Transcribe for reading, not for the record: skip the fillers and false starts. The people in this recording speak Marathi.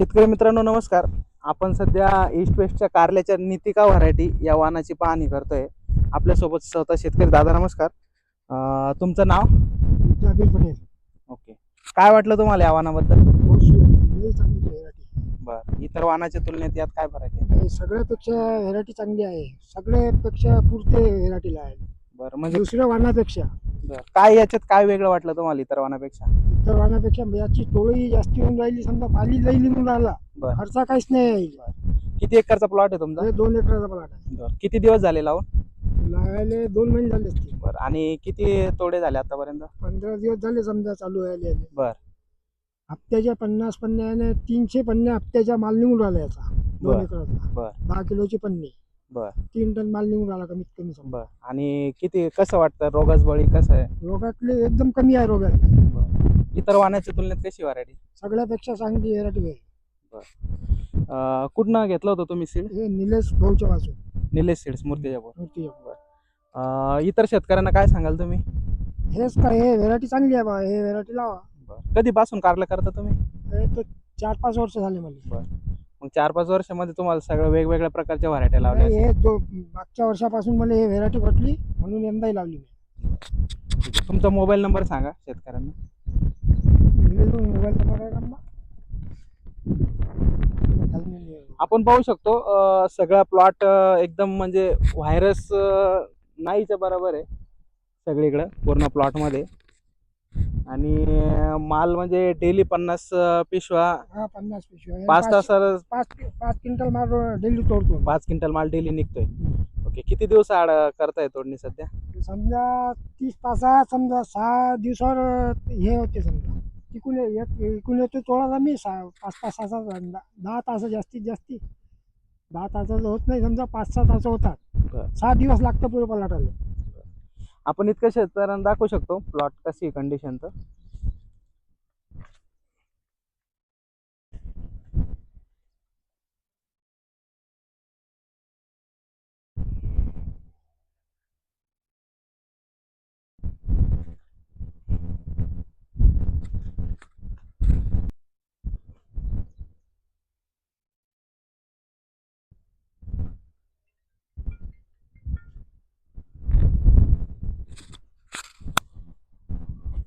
शेतकरी मित्रांनो नमस्कार. आपण सध्या ईस्ट वेस्टच्या कारल्याच्या नितिका व्हरायटी या वाहनाची पाहणी करतोय. आपल्यासोबत स्वतः शेतकरी दादा नमस्कार. तुमचं नाव? जाबीर पटेल. ओके. काय वाटलं तुम्हाला या वाहनाबद्दल? बहुत लई चांगली व्हेरायटी. बरं, इतर वाहनाच्या तुलनेत यात काय फरक आहे? सगळ्यापेक्षा व्हेरायटी चांगली आहे. सगळ्यापेक्षा पुरते व्हेरायटीला आहे. बरं, म्हणजे दुसऱ्या वाहनापेक्षा बरं, काय याच्यात काय वेगळं वाटलं तुम्हाला इतर वाहनापेक्षा? इतर वाहनापेक्षा याची टोळी जास्ती होऊन राहिली. समजा पाली लई निघून राहिला. बरं, खर्चा काहीच नाही आहे. किती एकरचा प्लॉट आहे तुमचा? हे 2 एकराचा प्लॉट आहे. बरं, किती दिवस झाले लावून? लावायला 2 महिने झाले असतील. बरं, आणि किती तोडे झाले आतापर्यंत? 15 दिवस झाले समजा चालू आहे. बरं हप्त्याच्या 50 पन्न्याने 300 पन्न्या हप्त्याच्या माल निघून राहिला याचा. 2 बरं. एकराचा बरं 10 किलोची पन्नी. बरं 3 टन माल निघून राहिला कमीत कमी समजा. बरं, आणि किती कसं वाटतं रोगास बळी कसं आहे? रोगातले एकदम कमी आहे रोगातले. बरं, इतर वाहनाच्या तुलनेत कशी व्हरायटी? सगळ्यापेक्षा चांगली व्हेरायटी आहे. कुठनं घेतलं होतं तुम्ही सीड? हे निलेश भाऊच्या वाचून निलेश सीड्स मूर्तिजापूर. मूर्ती. इतर शेतकऱ्यांना काय सांगाल तुम्ही? हेच काय, हे व्हेरायटी चांगली आहे बा. हे व्हेरायटी लावा. कधीपासून कारलं करता तुम्ही? हे तर 4-5 वर्ष झाले मला. मग 4-5 वर्षामध्ये तुम्हाला सगळं वेगवेगळ्या प्रकारच्या व्हरायटी लावल्या हे मागच्या वर्षापासून मला हे व्हेरायटी पटली म्हणून यंदाही लावली मी. असतील. तुमचा मोबाईल नंबर सांगा शेतकऱ्यांना. मोबाईल नंबर आहे का? आपण पाहू शकतो सगळा प्लॉट एकदम म्हणजे व्हायरस नाहीच्या बरोबर आहे सगळीकडं पूर्ण प्लॉटमध्ये. आणि माल म्हणजे डेली 50 पिशवा. हा 50 पिशव्या. 5 तासाला 5 क्विंटल माल डेली तोडतो. 5 क्विंटल माल डेली निघतोय. ओके, किती दिवस आड करताय तोडणी सध्या? समजा 30 तासात समजा 6 दिवसावर हे होते समजा. इकून येतो तोडायला मी 5 तासाचा 10 तास जास्तीत जास्ती. 10 तासाचं होत नाही समजा, 5-6 तास होतात. बरं. 6 दिवस लागतं पुढे पलाटाला. आपण इतकं शेतकऱ्यांना दाखवू शकतो प्लॉट कशी कंडिशन तर